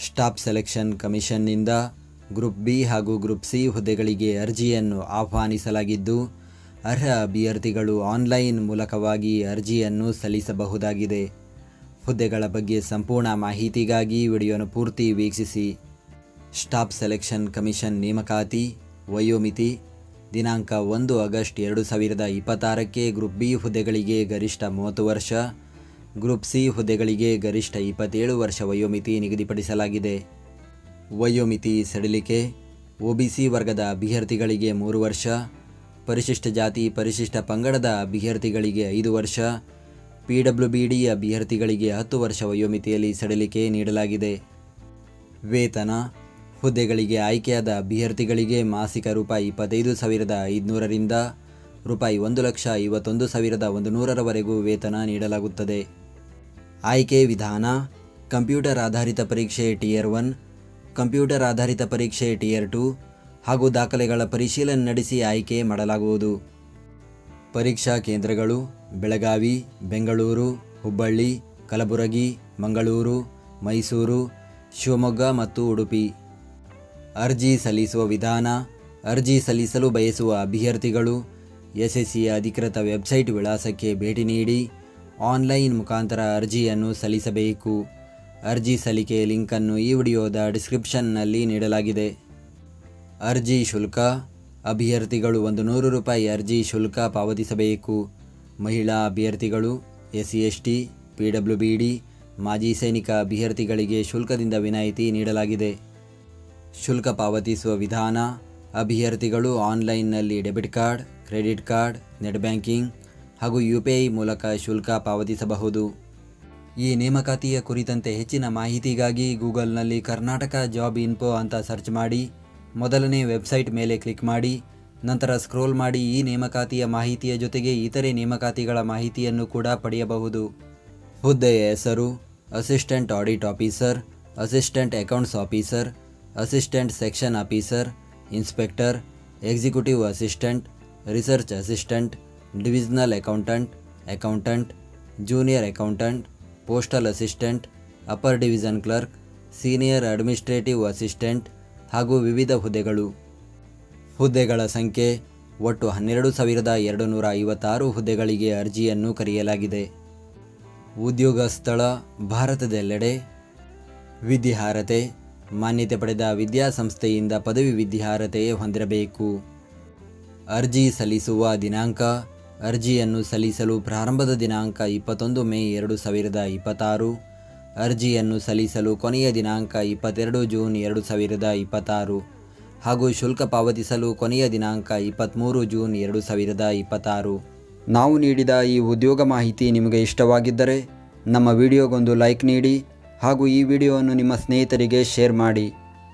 Staff selection ಕಮಿಷನ್ನಿಂದ group B ಹಾಗೂ group C ಹುದ್ದೆಗಳಿಗೆ ಅರ್ಜಿಯನ್ನು ಆಹ್ವಾನಿಸಲಾಗಿದ್ದು, ಅರ್ಹ ಅಭ್ಯರ್ಥಿಗಳು ಆನ್ಲೈನ್ ಮೂಲಕವಾಗಿ ಅರ್ಜಿಯನ್ನು ಸಲ್ಲಿಸಬಹುದಾಗಿದೆ. ಹುದ್ದೆಗಳ ಬಗ್ಗೆ ಸಂಪೂರ್ಣ ಮಾಹಿತಿಗಾಗಿ ವಿಡಿಯೋನ ಪೂರ್ತಿ ವೀಕ್ಷಿಸಿ. ಸ್ಟಾಫ್ ಸೆಲೆಕ್ಷನ್ ಕಮಿಷನ್ ನೇಮಕಾತಿ ವಯೋಮಿತಿ ದಿನಾಂಕ 1 ಆಗಸ್ಟ್ 2026ಕ್ಕೆ ಗ್ರೂಪ್ ಬಿ ಹುದ್ದೆಗಳಿಗೆ ಗರಿಷ್ಠ 30 ವರ್ಷ, ಗ್ರೂಪ್ ಸಿ ಹುದ್ದೆಗಳಿಗೆ ಗರಿಷ್ಠ 27 ವರ್ಷ ವಯೋಮಿತಿ ನಿಗದಿಪಡಿಸಲಾಗಿದೆ. ವಯೋಮಿತಿ ಸಡಿಲಿಕೆ OBC ವರ್ಗದ ಅಭ್ಯರ್ಥಿಗಳಿಗೆ 3 ವರ್ಷ, ಪರಿಶಿಷ್ಟ ಜಾತಿ ಪರಿಶಿಷ್ಟ ಪಂಗಡದ ಅಭ್ಯರ್ಥಿಗಳಿಗೆ 5 ವರ್ಷ, PWBD ಅಭ್ಯರ್ಥಿಗಳಿಗೆ 10 ವರ್ಷ ವಯೋಮಿತಿಯಲ್ಲಿ ಸಡಿಲಿಕೆ ನೀಡಲಾಗಿದೆ. ವೇತನ ಹುದ್ದೆಗಳಿಗೆ ಆಯ್ಕೆಯಾದ ಅಭ್ಯರ್ಥಿಗಳಿಗೆ ಮಾಸಿಕ ರೂಪಾಯಿ 25,500ರಿಂದ ರೂಪಾಯಿ 1,51,100ರವರೆಗೂ ವೇತನ ನೀಡಲಾಗುತ್ತದೆ. ಆಯ್ಕೆ ವಿಧಾನ: ಕಂಪ್ಯೂಟರ್ ಆಧಾರಿತ ಪರೀಕ್ಷೆ Tier 1, ಕಂಪ್ಯೂಟರ್ ಆಧಾರಿತ ಪರೀಕ್ಷೆ Tier 2 ಹಾಗೂ ದಾಖಲೆಗಳ ಪರಿಶೀಲನೆ ನಡೆಸಿ ಆಯ್ಕೆ ಮಾಡಲಾಗುವುದು. ಪರೀಕ್ಷಾ ಕೇಂದ್ರಗಳು: ಬೆಳಗಾವಿ, ಬೆಂಗಳೂರು, ಹುಬ್ಬಳ್ಳಿ, ಕಲಬುರಗಿ, ಮಂಗಳೂರು, ಮೈಸೂರು, ಶಿವಮೊಗ್ಗ ಮತ್ತು ಉಡುಪಿ. ಅರ್ಜಿ ಸಲ್ಲಿಸುವ ವಿಧಾನ: ಅರ್ಜಿ ಸಲ್ಲಿಸಲು ಬಯಸುವ ಅಭ್ಯರ್ಥಿಗಳು SSCಯ ಅಧಿಕೃತ ವೆಬ್ಸೈಟ್ ವಿಳಾಸಕ್ಕೆ ಭೇಟಿ ನೀಡಿ ಆನ್ಲೈನ್ ಮುಖಾಂತರ ಅರ್ಜಿಯನ್ನು ಸಲ್ಲಿಸಬೇಕು. ಅರ್ಜಿ ಸಲ್ಲಿಕೆ ಲಿಂಕನ್ನು ಈ ವಿಡಿಯೋದ ಡಿಸ್ಕ್ರಿಪ್ಷನ್ನಲ್ಲಿ ನೀಡಲಾಗಿದೆ. ಅರ್ಜಿ ಶುಲ್ಕ: ಅಭ್ಯರ್ಥಿಗಳು 100 ರೂಪಾಯಿ ಅರ್ಜಿ ಶುಲ್ಕ ಪಾವತಿಸಬೇಕು. ಮಹಿಳಾ ಅಭ್ಯರ್ಥಿಗಳು, SC/ST, PWBD, ಮಾಜಿ ಸೈನಿಕ ಅಭ್ಯರ್ಥಿಗಳಿಗೆ ಶುಲ್ಕದಿಂದ ವಿನಾಯಿತಿ ನೀಡಲಾಗಿದೆ. ಶುಲ್ಕ ಪಾವತಿಸುವ ವಿಧಾನ: ಅಭ್ಯರ್ಥಿಗಳು ಆನ್ಲೈನ್ನಲ್ಲಿ debit card, credit card, net banking ಹಾಗೂ UPI ಮೂಲಕ ಶುಲ್ಕ ಪಾವತಿಸಬಹುದು. ಈ ನೇಮಕಾತಿಯ ಕುರಿತಂತೆ ಹೆಚ್ಚಿನ ಮಾಹಿತಿಗಾಗಿ ಗೂಗಲ್ನಲ್ಲಿ ಕರ್ನಾಟಕ ಜಾಬ್ ಇನ್ಫೋ ಅಂತ ಸರ್ಚ್ ಮಾಡಿ ಮೊದಲನೇ ವೆಬ್ಸೈಟ್ ಮೇಲೆ ಕ್ಲಿಕ್ ಮಾಡಿ ನಂತರ ಸ್ಕ್ರೋಲ್ ಮಾಡಿ ಈ ನೇಮಕಾತಿಯ ಮಾಹಿತಿಯ ಜೊತೆಗೆ ಇತರೆ ನೇಮಕಾತಿಗಳ ಮಾಹಿತಿಯನ್ನು ಕೂಡ ಪಡೆಯಬಹುದು. ಹುದ್ದೆಯ ಹೆಸರು: assistant audit officer, assistant accounts officer, assistant section officer, inspector, executive assistant, research assistant, divisional accountant, accountant, junior accountant, postal assistant, upper division clerk, senior administrative assistant ಹಾಗೂ ವಿವಿಧ ಹುದ್ದೆಗಳು. ಹುದ್ದೆಗಳ ಸಂಖ್ಯೆ: ಒಟ್ಟು 12,256 ಹುದ್ದೆಗಳಿಗೆ ಅರ್ಜಿಯನ್ನು ಕರೆಯಲಾಗಿದೆ. ಉದ್ಯೋಗ ಸ್ಥಳ: ಭಾರತದೆಲ್ಲೆಡೆ. ವಿದ್ಯಾರ್ಹತೆ: ಮಾನ್ಯತೆ ಪಡೆದ ವಿದ್ಯಾಸಂಸ್ಥೆಯಿಂದ ಪದವಿ ವಿದ್ಯಾರ್ಹತೆ ಹೊಂದಿರಬೇಕು. ಅರ್ಜಿ ಸಲ್ಲಿಸುವ ದಿನಾಂಕ: ಅರ್ಜಿಯನ್ನು ಸಲ್ಲಿಸಲು ಪ್ರಾರಂಭದ ದಿನಾಂಕ 21 ಮೇ 2026. ಅರ್ಜಿಯನ್ನು ಸಲ್ಲಿಸಲು ಕೊನೆಯ ದಿನಾಂಕ 22 ಜೂನ್ 2026 ಹಾಗೂ ಶುಲ್ಕ ಪಾವತಿಸಲು ಕೊನೆಯ ದಿನಾಂಕ 23 ಜೂನ್ 2026. ನಾವು ನೀಡಿದ ಈ ಉದ್ಯೋಗ ಮಾಹಿತಿ ನಿಮಗೆ ಇಷ್ಟವಾಗಿದ್ದರೆ ನಮ್ಮ ವಿಡಿಯೋಗೊಂದು ಲೈಕ್ ನೀಡಿ ಹಾಗೂ ಈ ವಿಡಿಯೋವನ್ನು ನಿಮ್ಮ ಸ್ನೇಹಿತರಿಗೆ ಶೇರ್ ಮಾಡಿ.